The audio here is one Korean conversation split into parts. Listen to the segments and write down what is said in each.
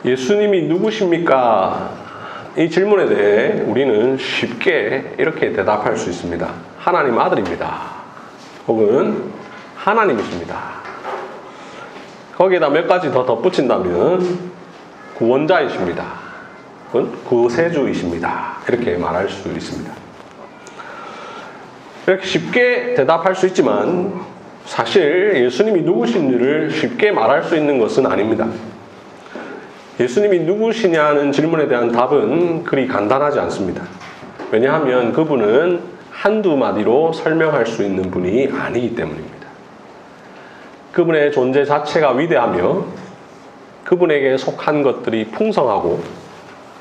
예수님이 누구십니까? 이 질문에 대해 우리는 쉽게 이렇게 대답할 수 있습니다. 하나님 아들입니다. 혹은 하나님이십니다. 거기에다 몇 가지 더 덧붙인다면 구원자이십니다. 혹은 구세주이십니다. 이렇게 말할 수 있습니다. 이렇게 쉽게 대답할 수 있지만 사실 예수님이 누구신지를 쉽게 말할 수 있는 것은 아닙니다. 예수님이 누구시냐는 질문에 대한 답은 그리 간단하지 않습니다. 왜냐하면 그분은 한두 마디로 설명할 수 있는 분이 아니기 때문입니다. 그분의 존재 자체가 위대하며 그분에게 속한 것들이 풍성하고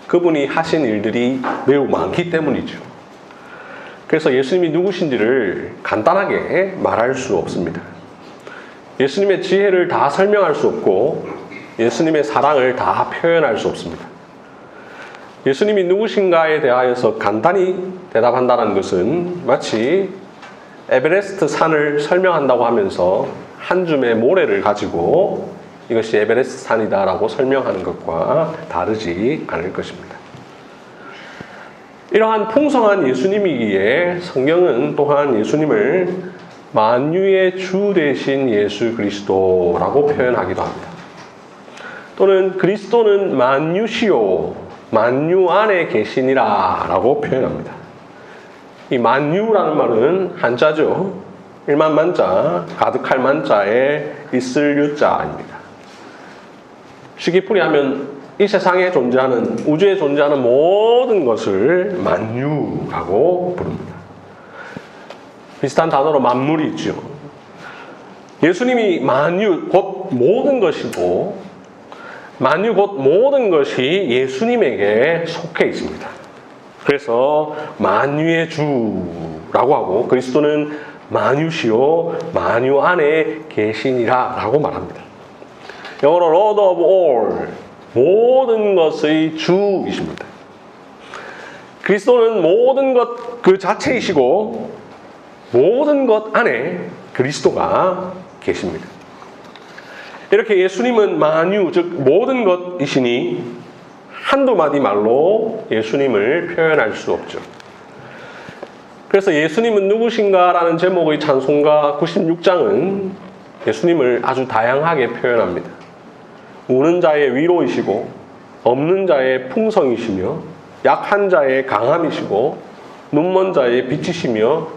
그분이 하신 일들이 매우 많기 때문이죠. 그래서 예수님이 누구신지를 간단하게 말할 수 없습니다. 예수님의 지혜를 다 설명할 수 없고 예수님의 사랑을 다 표현할 수 없습니다. 예수님이 누구신가에 대하여서 간단히 대답한다는 것은 마치 에베레스트 산을 설명한다고 하면서 한 줌의 모래를 가지고 이것이 에베레스트 산이다라고 설명하는 것과 다르지 않을 것입니다. 이러한 풍성한 예수님이기에 성경은 또한 예수님을 만유의 주 되신 예수 그리스도라고 표현하기도 합니다. 또는 그리스도는 만유시요 만유 안에 계시니라 라고 표현합니다. 이 만유라는 말은 한자죠. 일만만자, 가득할 만자에 있을 유자입니다. 쉽게 풀이하면 이 세상에 존재하는, 우주에 존재하는 모든 것을 만유라고 부릅니다. 비슷한 단어로 만물이 있죠. 예수님이 만유, 곧 모든 것이고 만유 곧 모든 것이 예수님에게 속해 있습니다. 그래서 만유의 주라고 하고 그리스도는 만유시요 만유 안에 계시니라 라고 말합니다. 영어로 Lord of all, 모든 것의 주이십니다. 그리스도는 모든 것 그 자체이시고 모든 것 안에 그리스도가 계십니다. 이렇게 예수님은 만유, 즉 모든 것이시니 한두 마디 말로 예수님을 표현할 수 없죠. 그래서 예수님은 누구신가라는 제목의 찬송가 96장은 예수님을 아주 다양하게 표현합니다. 우는 자의 위로이시고 없는 자의 풍성이시며 약한 자의 강함이시고 눈먼 자의 빛이시며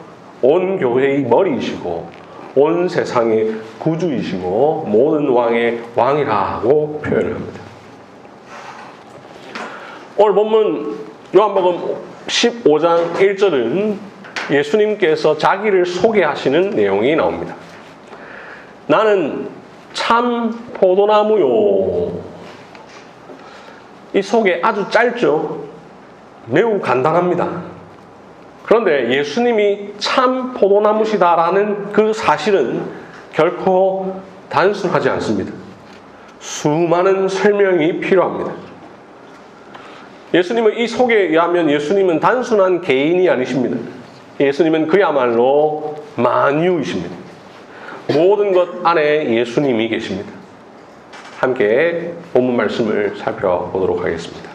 온 교회의 머리이시고 온 세상의 구주이시고 모든 왕의 왕이라고 표현을 합니다. 오늘 본문 요한복음 15장 1절은 예수님께서 자기를 소개하시는 내용이 나옵니다. 나는 참 포도나무요. 이 소개 아주 짧죠. 매우 간단합니다. 그런데 예수님이 참 포도나무시다라는 그 사실은 결코 단순하지 않습니다. 수많은 설명이 필요합니다. 예수님의 이 소개에 의하면 예수님은 단순한 개인이 아니십니다. 예수님은 그야말로 만유이십니다. 모든 것 안에 예수님이 계십니다. 함께 본문 말씀을 살펴보도록 하겠습니다.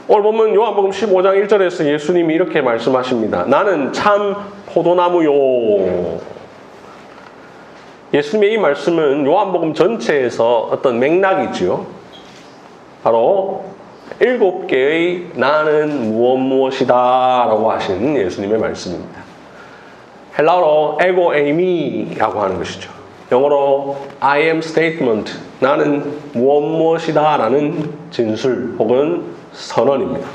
오늘 보면 요한복음 15장 1절에서 예수님이 이렇게 말씀하십니다. 나는 참 포도나무요. 예수님의 이 말씀은 요한복음 전체에서 어떤 맥락이지요. 바로 7개의 나는 무엇이다 라고 하신 예수님의 말씀입니다. 헬라어로 에고 에이미라고 하는 것이죠. 영어로 I am statement, 나는 무엇이다 라는 진술 혹은 선언입니다.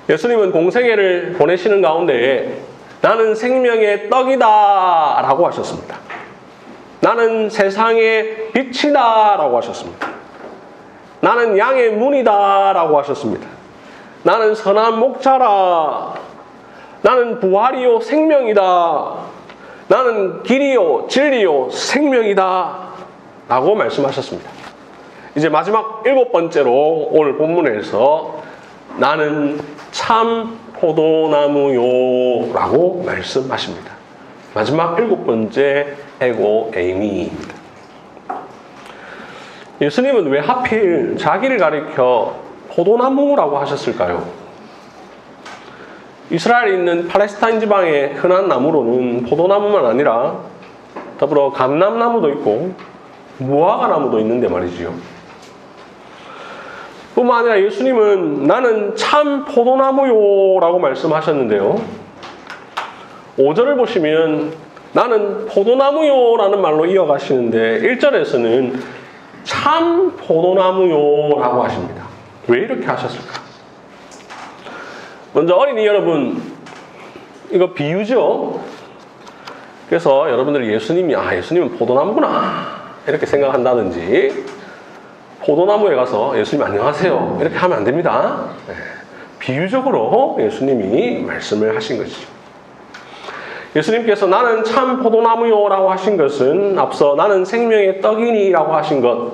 예수님은 공생애를 보내시는 가운데 나는 생명의 떡이다 라고 하셨습니다. 나는 세상의 빛이다 라고 하셨습니다. 나는 양의 문이다 라고 하셨습니다. 나는 선한 목자라. 나는 부활이요 생명이다. 나는 길이요 진리요 생명이다 라고 말씀하셨습니다. 이제 마지막 7번째로 오늘 본문에서 나는 참 포도나무요 라고 말씀하십니다. 마지막 7번째 에고 에이미입니다. 예수님은 왜 하필 자기를 가리켜 포도나무라고 하셨을까요? 이스라엘에 있는 팔레스타인 지방의 흔한 나무로는 포도나무만 아니라 더불어 감람나무도 있고 무화과나무도 있는데 말이지요. 뿐만 아니라 예수님은 나는 참 포도나무요 라고 말씀하셨는데요. 5절을 보시면 나는 포도나무요 라는 말로 이어가시는데 1절에서는 참 포도나무요 라고 하십니다. 왜 이렇게 하셨을까? 먼저 어린이 여러분, 이거 비유죠? 그래서 여러분들이 예수님은 포도나무구나 이렇게 생각한다든지 포도나무에 가서 예수님 안녕하세요 이렇게 하면 안 됩니다. 네. 비유적으로 예수님이 말씀을 하신 것이죠. 예수님께서 나는 참 포도나무요 라고 하신 것은 앞서 나는 생명의 떡이니 라고 하신 것,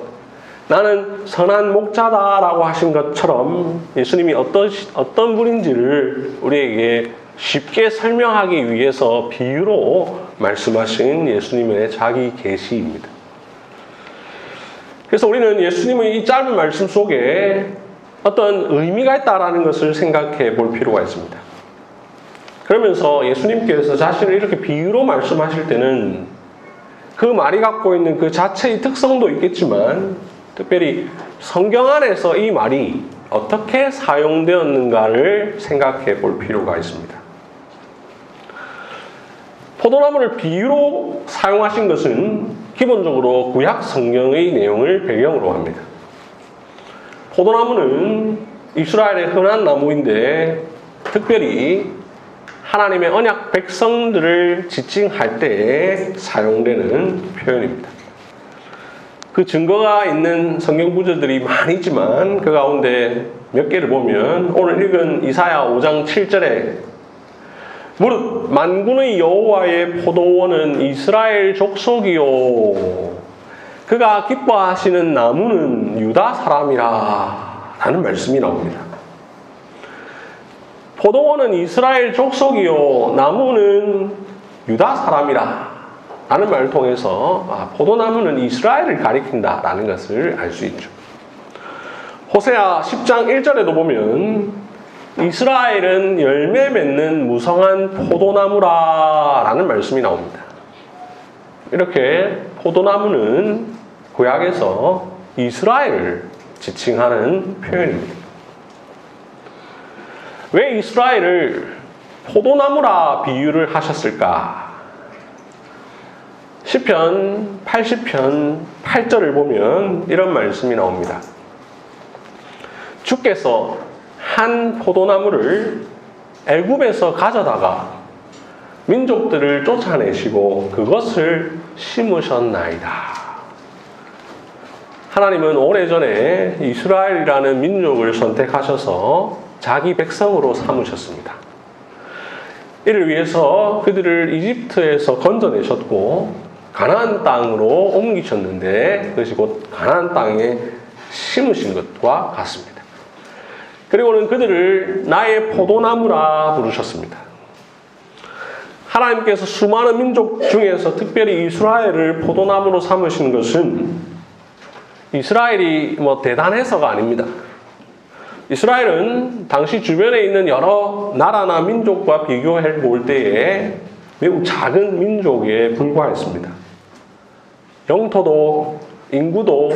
나는 선한 목자다 라고 하신 것처럼 예수님이 어떤 분인지를 우리에게 쉽게 설명하기 위해서 비유로 말씀하신 예수님의 자기 계시입니다. 그래서 우리는 예수님의 이 짧은 말씀 속에 어떤 의미가 있다라는 것을 생각해 볼 필요가 있습니다. 그러면서 예수님께서 자신을 이렇게 비유로 말씀하실 때는 그 말이 갖고 있는 그 자체의 특성도 있겠지만 특별히 성경 안에서 이 말이 어떻게 사용되었는가를 생각해 볼 필요가 있습니다. 포도나무를 비유로 사용하신 것은 기본적으로 구약 성경의 내용을 배경으로 합니다. 포도나무는 이스라엘의 흔한 나무인데 특별히 하나님의 언약 백성들을 지칭할 때 사용되는 표현입니다. 그 증거가 있는 성경 구절들이 많이지만 그 가운데 몇 개를 보면 오늘 읽은 이사야 5장 7절에 무릇 만군의 여호와의 포도원은 이스라엘 족속이요 그가 기뻐하시는 나무는 유다 사람이라 라는 말씀이 나옵니다. 포도원은 이스라엘 족속이요 나무는 유다 사람이라 라는 말을 통해서 포도나무는 이스라엘을 가리킨다 라는 것을 알 수 있죠. 호세아 10장 1절에도 보면 이스라엘은 열매 맺는 무성한 포도나무라 라는 말씀이 나옵니다. 이렇게 포도나무는 구약에서 이스라엘을 지칭하는 표현입니다. 왜 이스라엘을 포도나무라 비유를 하셨을까? 시편 80편 8절을 보면 이런 말씀이 나옵니다. 주께서 한 포도나무를 애굽에서 가져다가 민족들을 쫓아내시고 그것을 심으셨나이다. 하나님은 오래전에 이스라엘이라는 민족을 선택하셔서 자기 백성으로 삼으셨습니다. 이를 위해서 그들을 이집트에서 건져내셨고 가나안 땅으로 옮기셨는데 그것이 곧 가나안 땅에 심으신 것과 같습니다. 그리고는 그들을 나의 포도나무라 부르셨습니다. 하나님께서 수많은 민족 중에서 특별히 이스라엘을 포도나무로 삼으신 것은 이스라엘이 대단해서가 아닙니다. 이스라엘은 당시 주변에 있는 여러 나라나 민족과 비교해 볼 때에 매우 작은 민족에 불과했습니다. 영토도 인구도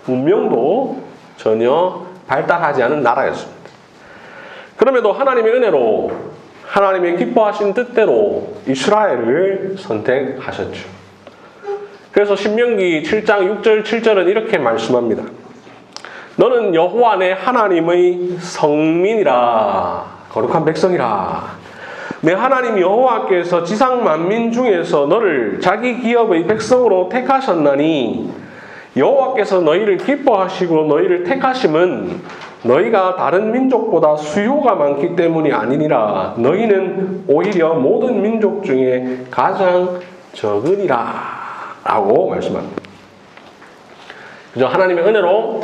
문명도 전혀 발달하지 않은 나라였습니다. 그럼에도 하나님의 은혜로 하나님의 기뻐하신 뜻대로 이스라엘을 선택하셨죠. 그래서 신명기 7장 6절 7절은 이렇게 말씀합니다. 너는 여호와 내 하나님의 성민이라 거룩한 백성이라. 내 하나님 여호와께서 지상 만민 중에서 너를 자기 기업의 백성으로 택하셨나니 여호와께서 너희를 기뻐하시고 너희를 택하심은 너희가 다른 민족보다 수요가 많기 때문이 아니니라. 너희는 오히려 모든 민족 중에 가장 적으니라 라고 말씀합니다. 그저 하나님의 은혜로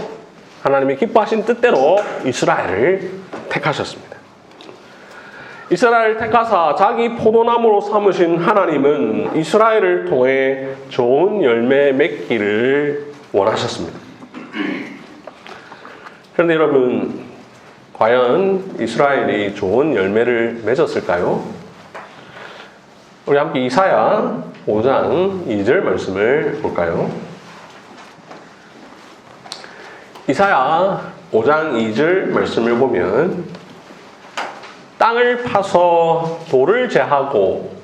하나님의 기뻐하신 뜻대로 이스라엘을 택하셨습니다. 이스라엘을 택하사 자기 포도나무로 삼으신 하나님은 이스라엘을 통해 좋은 열매 맺기를 원하셨습니다. 그런데 여러분, 과연 이스라엘이 좋은 열매를 맺었을까요? 우리 함께 이사야 5장 2절 말씀을 볼까요? 이사야 5장 2절 말씀을 보면 땅을 파서 돌을 제하고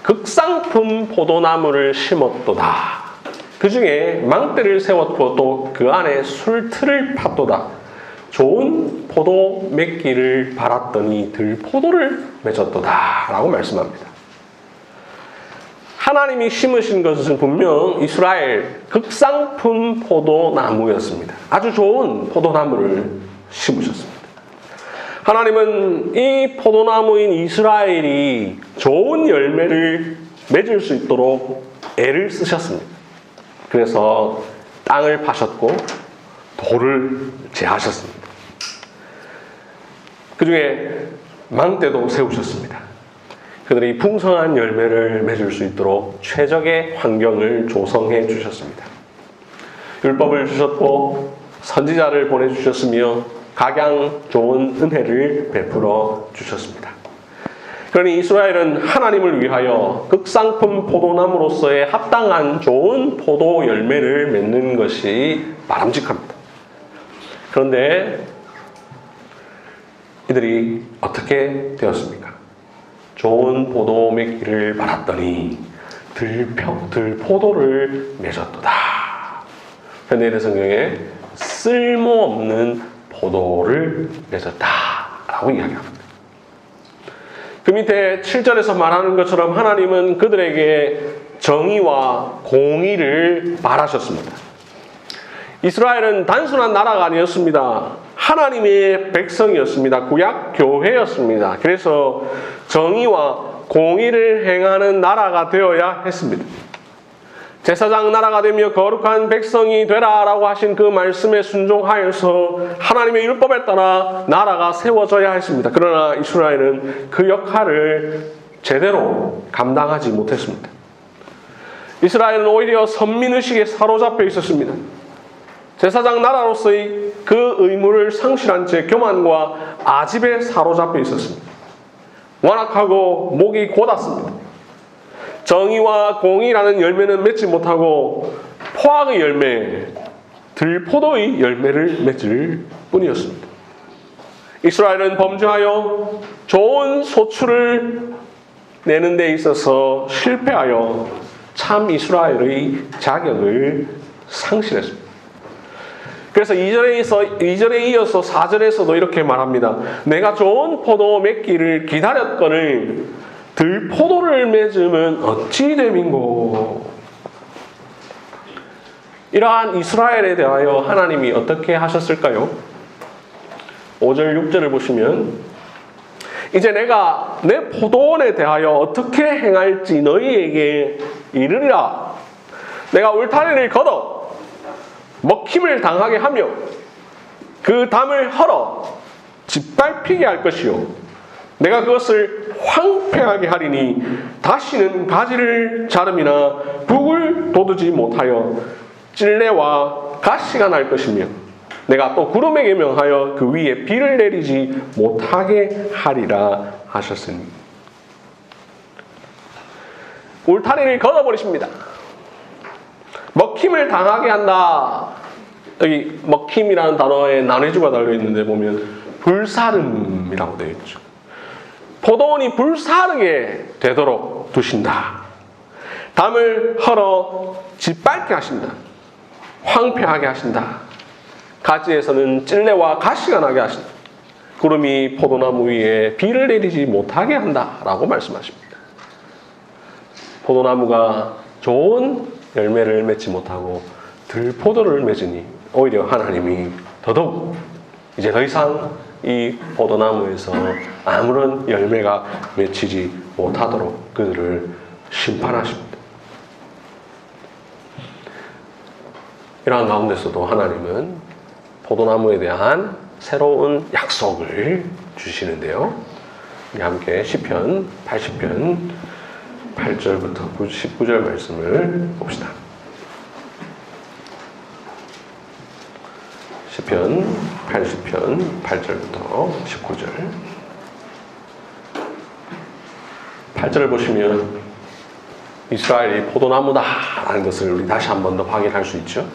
극상품 포도나무를 심었도다. 그 중에 망대를 세웠고 또 그 안에 술틀을 팠도다. 좋은 포도 맺기를 바랐더니 들포도를 맺었도다. 라고 말씀합니다. 하나님이 심으신 것은 분명 이스라엘 극상품 포도나무였습니다. 아주 좋은 포도나무를 심으셨습니다. 하나님은 이 포도나무인 이스라엘이 좋은 열매를 맺을 수 있도록 애를 쓰셨습니다. 그래서 땅을 파셨고 돌을 제하셨습니다. 그 중에 망대도 세우셨습니다. 그들이 풍성한 열매를 맺을 수 있도록 최적의 환경을 조성해 주셨습니다. 율법을 주셨고 선지자를 보내주셨으며 각양 좋은 은혜를 베풀어 주셨습니다. 그러니 이스라엘은 하나님을 위하여 극상품 포도나무로서의 합당한 좋은 포도 열매를 맺는 것이 바람직합니다. 그런데 이들이 어떻게 되었습니까? 좋은 포도 맺기를 바랐더니 들포도를 맺었도다. 현대인의 성경에 쓸모없는 포도를 맺었다라고 이야기합니다. 그 밑에 7절에서 말하는 것처럼 하나님은 그들에게 정의와 공의를 바라셨습니다. 이스라엘은 단순한 나라가 아니었습니다. 하나님의 백성이었습니다. 구약 교회였습니다. 그래서 정의와 공의를 행하는 나라가 되어야 했습니다. 제사장 나라가 되며 거룩한 백성이 되라라고 하신 그 말씀에 순종하여서 하나님의 율법에 따라 나라가 세워져야 했습니다. 그러나 이스라엘은 그 역할을 제대로 감당하지 못했습니다. 이스라엘은 오히려 선민의식에 사로잡혀 있었습니다. 제사장 나라로서의 그 의무를 상실한 채 교만과 아집에 사로잡혀 있었습니다. 완악하고 목이 곧았습니다. 정의와 공의라는 열매는 맺지 못하고 포악의 열매, 들포도의 열매를 맺을 뿐이었습니다. 이스라엘은 범죄하여 좋은 소출을 내는 데 있어서 실패하여 참 이스라엘의 자격을 상실했습니다. 그래서 2절에 이어서 4절에서도 이렇게 말합니다. 내가 좋은 포도 맺기를 기다렸거늘 들포도를 맺으면 어찌 됨인고. 이러한 이스라엘에 대하여 하나님이 어떻게 하셨을까요? 5절 6절을 보시면 이제 내가 내 포도원에 대하여 어떻게 행할지 너희에게 이르리라. 내가 울타리를 걷어 먹힘을 당하게 하며 그 담을 헐어 짓밟히게 할 것이요 내가 그것을 황폐하게 하리니 다시는 가지를 자름이나 북을 돋우지 못하여 찔레와 가시가 날 것이며 내가 또 구름에게 명하여 그 위에 비를 내리지 못하게 하리라 하셨으니. 울타리를 걷어버리십니다. 먹힘을 당하게 한다. 여기 먹힘이라는 단어에 난해주가 달려있는데 보면 불사름이라고 되어 있죠. 포도원이 불사르게 되도록 두신다. 담을 헐어 짓밟게 하신다. 황폐하게 하신다. 가지에서는 찔레와 가시가 나게 하신다. 구름이 포도나무 위에 비를 내리지 못하게 한다라고 말씀하십니다. 포도나무가 좋은 열매를 맺지 못하고 들포도를 맺으니 오히려 하나님이 더더욱 이제 더 이상 이 포도나무에서 아무런 열매가 맺히지 못하도록 그들을 심판하십니다. 이러한 가운데서도 하나님은 포도나무에 대한 새로운 약속을 주시는데요. 우리 함께 시편 80편 8절부터 19절 말씀을 봅시다. 시편 80편 8절부터 19절. 8절을 보시면 이스라엘이 포도나무다라는 것을 우리 다시 한 번 더 확인할 수 있죠.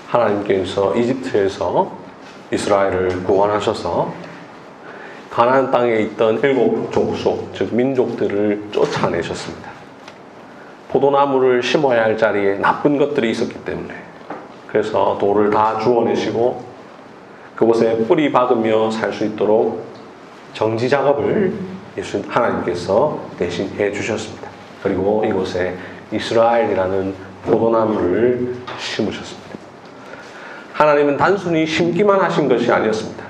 하나님께서 이집트에서 이스라엘을 구원하셔서 가나안 땅에 있던 7 족속, 즉 민족들을 쫓아내셨습니다. 포도나무를 심어야 할 자리에 나쁜 것들이 있었기 때문에, 그래서 돌을 다 주워내시고 그곳에 뿌리 박으며 살 수 있도록 정지 작업을 하나님께서 대신 해주셨습니다. 그리고 이곳에 이스라엘이라는 포도나무를 심으셨습니다. 하나님은 단순히 심기만 하신 것이 아니었습니다.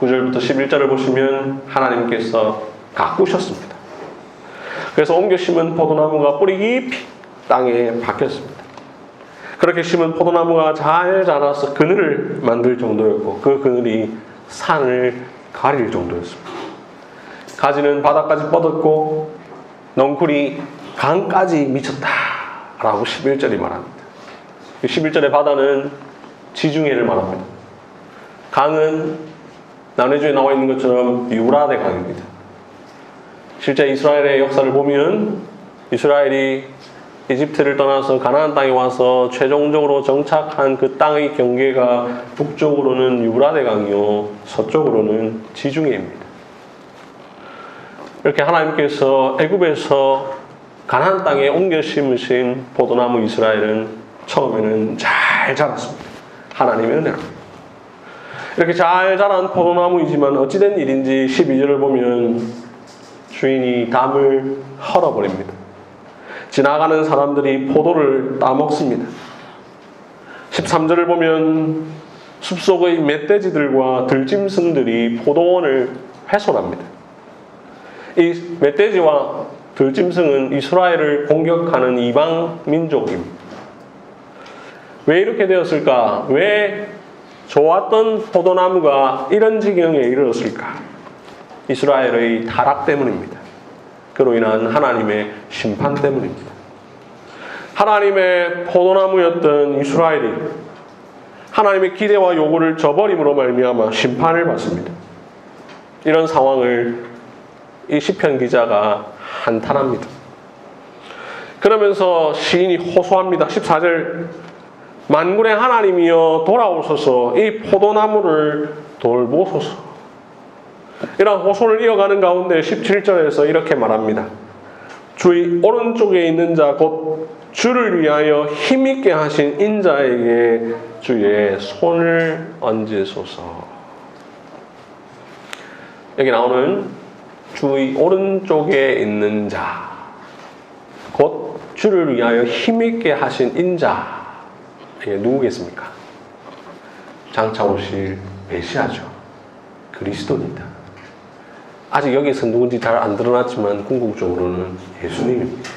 9절부터 11절을 보시면 하나님께서 가꾸셨습니다. 그래서 옮겨 심은 포도나무가 뿌리 깊이 땅에 박혔습니다. 그렇게 심은 포도나무가 잘 자라서 그늘을 만들 정도였고, 그 그늘이 산을 가릴 정도였습니다. 가지는 바닥까지 뻗었고 넝쿨이 강까지 미쳤다라고 11절이 말합니다. 11절의 바다는 지중해를 말합니다. 강은 난해주에 나와 있는 것처럼 유브라데 강입니다. 실제 이스라엘의 역사를 보면 이스라엘이 이집트를 떠나서 가나안 땅에 와서 최종적으로 정착한 그 땅의 경계가 북쪽으로는 유브라데 강이요, 서쪽으로는 지중해입니다. 이렇게 하나님께서 애굽에서 가나안 땅에 옮겨 심으신 포도나무 이스라엘은 처음에는 잘 자랐습니다. 하나님의 은혜로. 이렇게 잘 자란 포도나무이지만 어찌된 일인지 12절을 보면 주인이 담을 헐어버립니다. 지나가는 사람들이 포도를 따먹습니다. 13절을 보면 숲속의 멧돼지들과 들짐승들이 포도원을 훼손합니다. 이 멧돼지와 들짐승은 이스라엘을 공격하는 이방 민족입니다. 왜 이렇게 되었을까? 왜 좋았던 포도나무가 이런 지경에 이르렀을까? 이스라엘의 타락 때문입니다. 그로 인한 하나님의 심판 때문입니다. 하나님의 포도나무였던 이스라엘이 하나님의 기대와 요구를 저버림으로 말미암아 심판을 받습니다. 이런 상황을 이 시편 기자가 한탄합니다. 그러면서 시인이 호소합니다. 14절, 만군의 하나님이여 돌아오소서, 이 포도나무를 돌보소서. 이런 호소를 이어가는 가운데 17절에서 이렇게 말합니다. 주의 오른쪽에 있는 자 곧 주를 위하여 힘있게 하신 인자에게 주의 손을 얹으소서. 여기 나오는 주의 오른쪽에 있는 자 곧 주를 위하여 힘있게 하신 인자, 이게 누구겠습니까? 장차 오실 메시아죠. 그리스도입니다. 아직 여기서 누군지 잘 안 드러났지만 궁극적으로는 예수님입니다.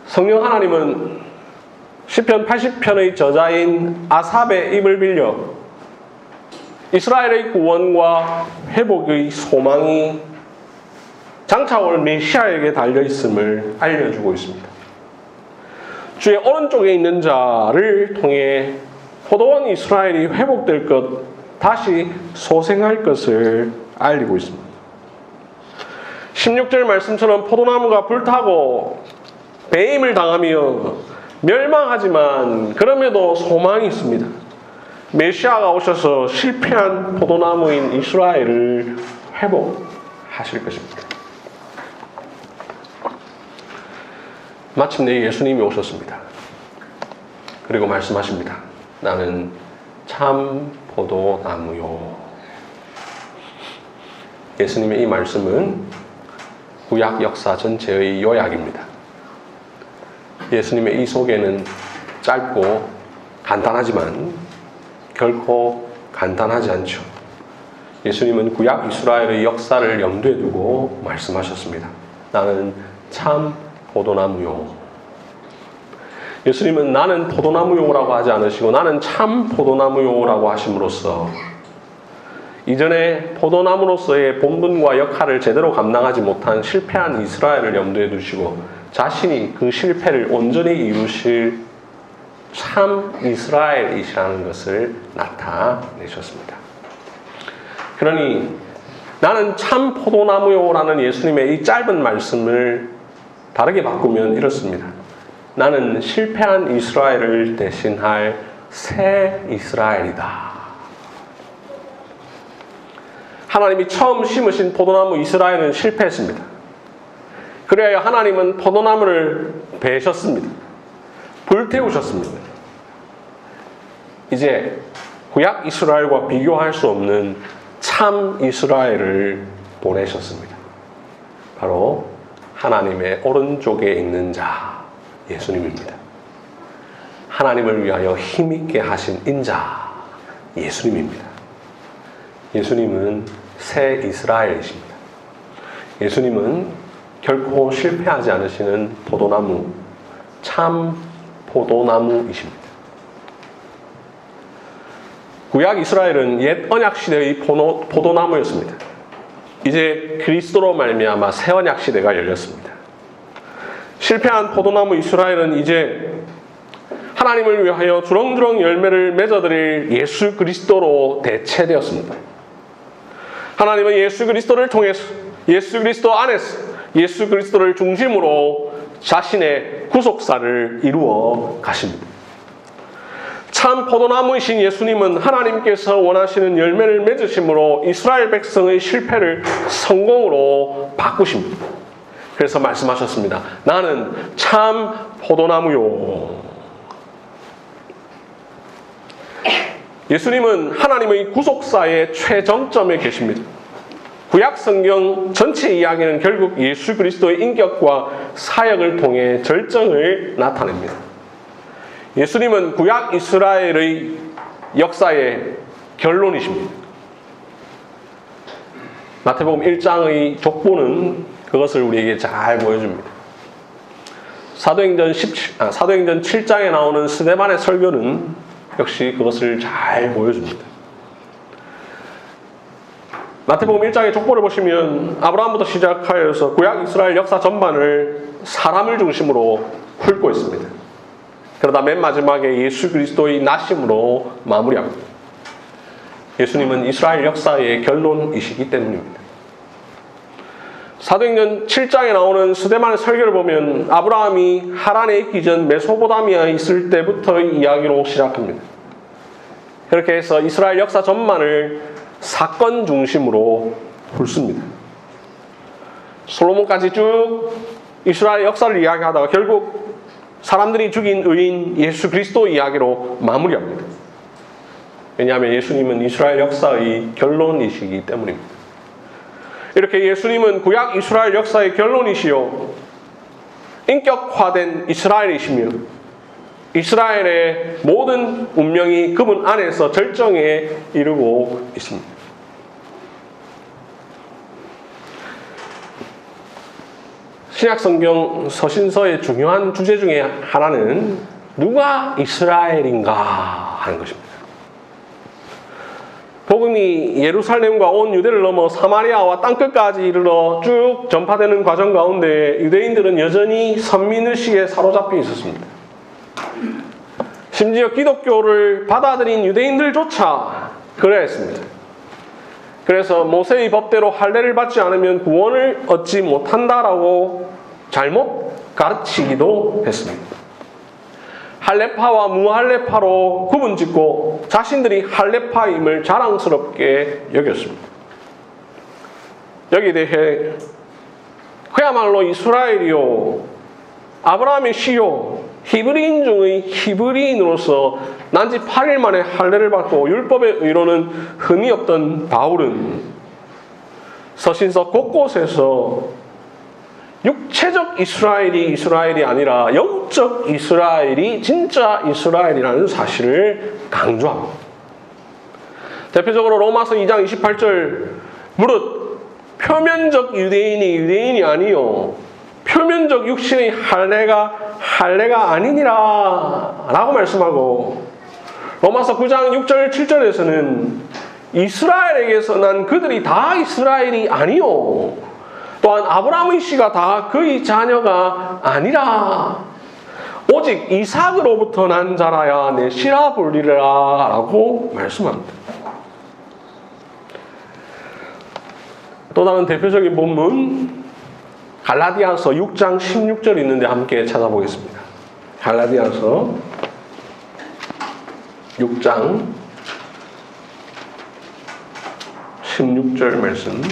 성령 하나님은 시편 80편의 저자인 아삽의 입을 빌려 이스라엘의 구원과 회복의 소망이 장차 올 메시아에게 달려있음을 알려주고 있습니다. 주의 오른쪽에 있는 자를 통해 포도원 이스라엘이 회복될 것, 다시 소생할 것을 알리고 있습니다. 16절 말씀처럼 포도나무가 불타고 배임을 당하며 멸망하지만 그럼에도 소망이 있습니다. 메시아가 오셔서 실패한 포도나무인 이스라엘을 회복하실 것입니다. 마침내 예수님이 오셨습니다. 그리고 말씀하십니다. 나는 참 포도나무요. 예수님의 이 말씀은 구약 역사 전체의 요약입니다. 예수님의 이 소개는 짧고 간단하지만 결코 간단하지 않죠. 예수님은 구약 이스라엘의 역사를 염두에 두고 말씀하셨습니다. 나는 참 포도나무요. 예수님은 나는 포도나무요라고 하지 않으시고 나는 참 포도나무요라고 하심으로써 이전에 포도나무로서의 본분과 역할을 제대로 감당하지 못한 실패한 이스라엘을 염두에 두시고 자신이 그 실패를 온전히 이루실 참 이스라엘이시라는 것을 나타내셨습니다. 그러니 나는 참 포도나무요라는 예수님의 이 짧은 말씀을 다르게 바꾸면 이렇습니다. 나는 실패한 이스라엘을 대신할 새 이스라엘이다. 하나님이 처음 심으신 포도나무 이스라엘은 실패했습니다. 그래야 하나님은 포도나무를 베셨습니다. 불태우셨습니다. 이제 구약 이스라엘과 비교할 수 없는 참 이스라엘을 보내셨습니다. 바로 하나님의 오른쪽에 있는 자 예수님입니다. 하나님을 위하여 힘있게 하신 인자 예수님입니다. 예수님은 새 이스라엘이십니다. 예수님은 결코 실패하지 않으시는 포도나무, 참 포도나무이십니다. 구약 이스라엘은 옛 언약 시대의 포도나무였습니다. 이제 그리스도로 말미암아 새 언약 시대가 열렸습니다. 실패한 포도나무 이스라엘은 이제 하나님을 위하여 주렁주렁 열매를 맺어드릴 예수 그리스도로 대체되었습니다. 하나님은 예수 그리스도를 통해서, 예수 그리스도 안에서, 예수 그리스도를 중심으로 자신의 구속사를 이루어 가십니다. 참 포도나무이신 예수님은 하나님께서 원하시는 열매를 맺으심으로 이스라엘 백성의 실패를 성공으로 바꾸십니다. 그래서 말씀하셨습니다. 나는 참 포도나무요. 예수님은 하나님의 구속사의 최정점에 계십니다. 구약 성경 전체 이야기는 결국 예수 그리스도의 인격과 사역을 통해 절정을 나타냅니다. 예수님은 구약 이스라엘의 역사의 결론이십니다. 마태복음 1장의 족보는 그것을 우리에게 잘 보여줍니다. 사도행전 7장에 나오는 스데반의 설교는 역시 그것을 잘 보여줍니다. 마태복음 1장의 족보를 보시면 아브라함부터 시작하여서 구약 이스라엘 역사 전반을 사람을 중심으로 훑고 있습니다. 그러다 맨 마지막에 예수 그리스도의 나심으로 마무리합니다. 예수님은 이스라엘 역사의 결론이시기 때문입니다. 사도행전 7장에 나오는 스데반의 설교를 보면 아브라함이 하란에 있기 전 메소포타미아에 있을 때부터의 이야기로 시작합니다. 그렇게 해서 이스라엘 역사 전반을 사건 중심으로 훑습니다. 솔로몬까지 쭉 이스라엘 역사를 이야기하다가 결국 사람들이 죽인 의인 예수 그리스도 이야기로 마무리합니다. 왜냐하면 예수님은 이스라엘 역사의 결론이시기 때문입니다. 이렇게 예수님은 구약 이스라엘 역사의 결론이시요 인격화된 이스라엘이시며 이스라엘의 모든 운명이 그분 안에서 절정에 이르고 있습니다. 신약성경 서신서의 중요한 주제 중에 하나는 누가 이스라엘인가 하는 것입니다. 복음이 예루살렘과 온 유대를 넘어 사마리아와 땅끝까지 이르러 쭉 전파되는 과정 가운데 유대인들은 여전히 선민의식에 사로잡혀 있었습니다. 심지어 기독교를 받아들인 유대인들조차 그러했습니다. 그래서 모세의 법대로 할례를 받지 않으면 구원을 얻지 못한다라고 잘못 가르치기도 했습니다. 할례파와 무할례파로 구분짓고 자신들이 할례파임을 자랑스럽게 여겼습니다. 여기에 대해 그야말로 이스라엘이요 아브라함의 씨요 히브리인 중의 히브리인으로서 난지 8일 만에 할례를 받고 율법의 의로는 흠이 없던 바울은 서신서 곳곳에서 육체적 이스라엘이 아니라 영적 이스라엘이 진짜 이스라엘이라는 사실을 강조합니다. 대표적으로 로마서 2장 28절 무릇 표면적 유대인이 아니요 표면적 육신의 할례가 아니니라 라고 말씀하고 로마서 9장 6절 7절에서는 이스라엘에게서 난 그들이 다 이스라엘이 아니요 또한 아브라함의 씨가 다 그의 자녀가 아니라 오직 이삭으로부터 난 자라야 내시라 불리라 라고 말씀합니다. 또 다른 대표적인 본문 갈라디아서 6장 16절 있는데 함께 찾아보겠습니다. 갈라디아서 6장 16절 말씀.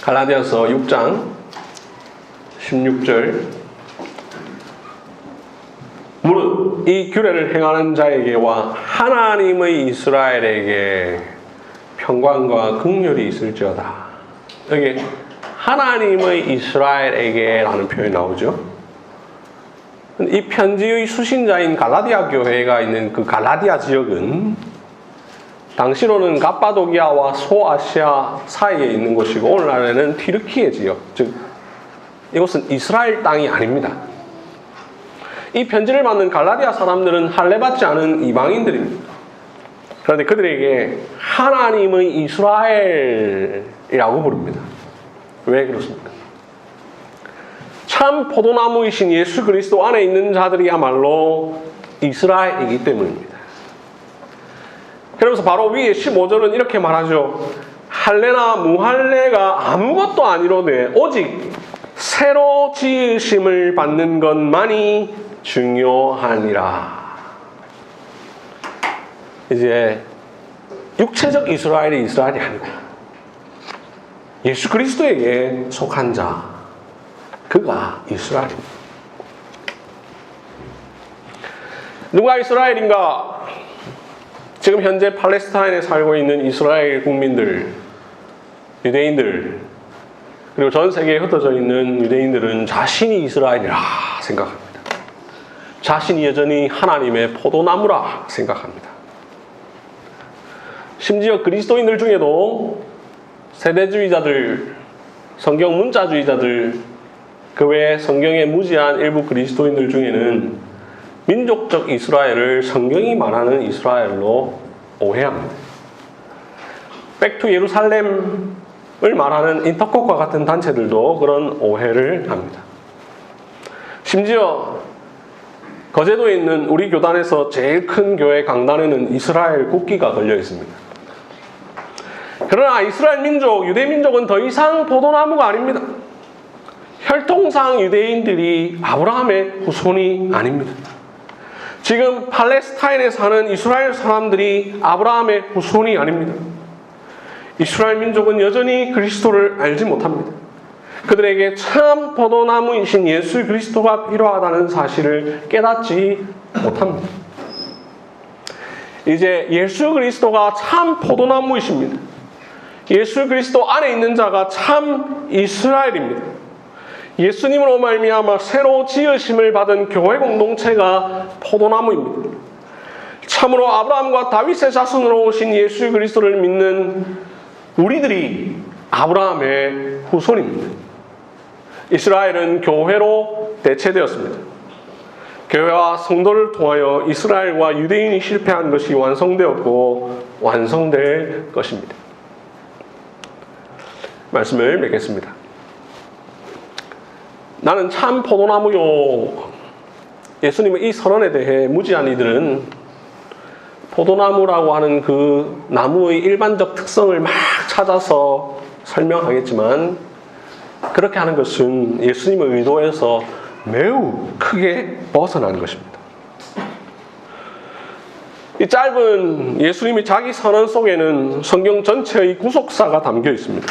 갈라디아서 6장 16절. 무릇 이 규례를 행하는 자에게와 하나님의 이스라엘에게 평강과 긍휼이 있을지어다. 여기 하나님의 이스라엘에게 라는 표현이 나오죠. 이 편지의 수신자인 갈라디아 교회가 있는 그 갈라디아 지역은 당시로는 갑바도기아와 소아시아 사이에 있는 곳이고 오늘날에는 튀르키예 지역, 즉 이곳은 이스라엘 땅이 아닙니다. 이 편지를 받는 갈라디아 사람들은 할례받지 않은 이방인들입니다. 그런데 그들에게 하나님의 이스라엘이라고 부릅니다. 왜 그렇습니까? 참 포도나무이신 예수 그리스도 안에 있는 자들이야말로 이스라엘이기 때문입니다. 그러면서 바로 위에 15절은 이렇게 말하죠. 할례나 무할례가 아무것도 아니로되 오직 새로 지으심을 받는 것만이 중요하니라. 이제 육체적 이스라엘이 이스라엘이 아니고 예수 그리스도에게 속한 자, 그가 이스라엘입니다. 누가 이스라엘인가? 지금 현재 팔레스타인에 살고 있는 이스라엘 국민들, 유대인들, 그리고 전 세계에 흩어져 있는 유대인들은 자신이 이스라엘이라 생각합니다. 자신이 여전히 하나님의 포도나무라 생각합니다. 심지어 그리스도인들 중에도 세대주의자들, 성경 문자주의자들, 그 외에 성경에 무지한 일부 그리스도인들 중에는 민족적 이스라엘을 성경이 말하는 이스라엘로 오해합니다. 백투 예루살렘을 말하는 인터콕과 같은 단체들도 그런 오해를 합니다. 심지어 거제도에 있는 우리 교단에서 제일 큰 교회 강단에는 이스라엘 국기가 걸려 있습니다. 그러나 이스라엘 민족, 유대 민족은 더 이상 포도나무가 아닙니다. 혈통상 유대인들이 아브라함의 후손이 아닙니다. 지금 팔레스타인에 사는 이스라엘 사람들이 아브라함의 후손이 아닙니다. 이스라엘 민족은 여전히 그리스도를 알지 못합니다. 그들에게 참 포도나무이신 예수 그리스도가 필요하다는 사실을 깨닫지 못합니다. 이제 예수 그리스도가 참 포도나무이십니다. 예수 그리스도 안에 있는 자가 참 이스라엘입니다. 예수님으로 말미암아 새로 지으심을 받은 교회 공동체가 포도나무입니다. 참으로 아브라함과 다윗의 자손으로 오신 예수 그리스도를 믿는 우리들이 아브라함의 후손입니다. 이스라엘은 교회로 대체되었습니다. 교회와 성도를 통하여 이스라엘과 유대인이 실패한 것이 완성되었고 완성될 것입니다. 말씀을 맺겠습니다. 나는 참 포도나무요. 예수님의 이 선언에 대해 무지한 이들은 포도나무라고 하는 그 나무의 일반적 특성을 막 찾아서 설명하겠지만 그렇게 하는 것은 예수님의 의도에서 매우 크게 벗어난 것입니다. 이 짧은 예수님의 자기 선언 속에는 성경 전체의 구속사가 담겨 있습니다.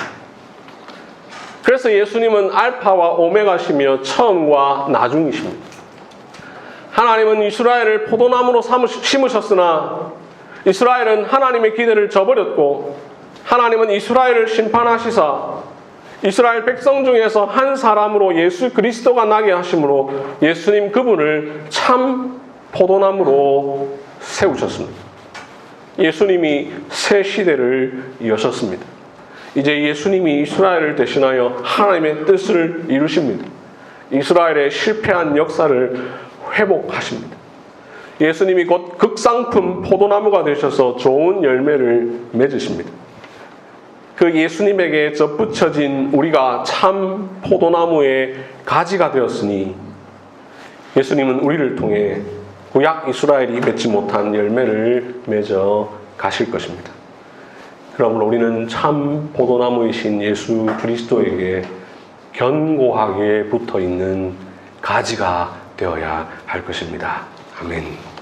그래서 예수님은 알파와 오메가시며 처음과 나중이십니다. 하나님은 이스라엘을 포도나무로 심으셨으나 이스라엘은 하나님의 기대를 저버렸고 하나님은 이스라엘을 심판하시사 이스라엘 백성 중에서 한 사람으로 예수 그리스도가 나게 하심으로 예수님 그분을 참 포도나무로 세우셨습니다. 예수님이 새 시대를 여셨습니다. 이제 예수님이 이스라엘을 대신하여 하나님의 뜻을 이루십니다. 이스라엘의 실패한 역사를 회복하십니다. 예수님이 곧 극상품 포도나무가 되셔서 좋은 열매를 맺으십니다. 그 예수님에게 접붙여진 우리가 참 포도나무의 가지가 되었으니 예수님은 우리를 통해 구약 이스라엘이 맺지 못한 열매를 맺어 가실 것입니다. 그러므로 우리는 참 포도나무이신 예수 그리스도에게 견고하게 붙어 있는 가지가 되어야 할 것입니다. 아멘.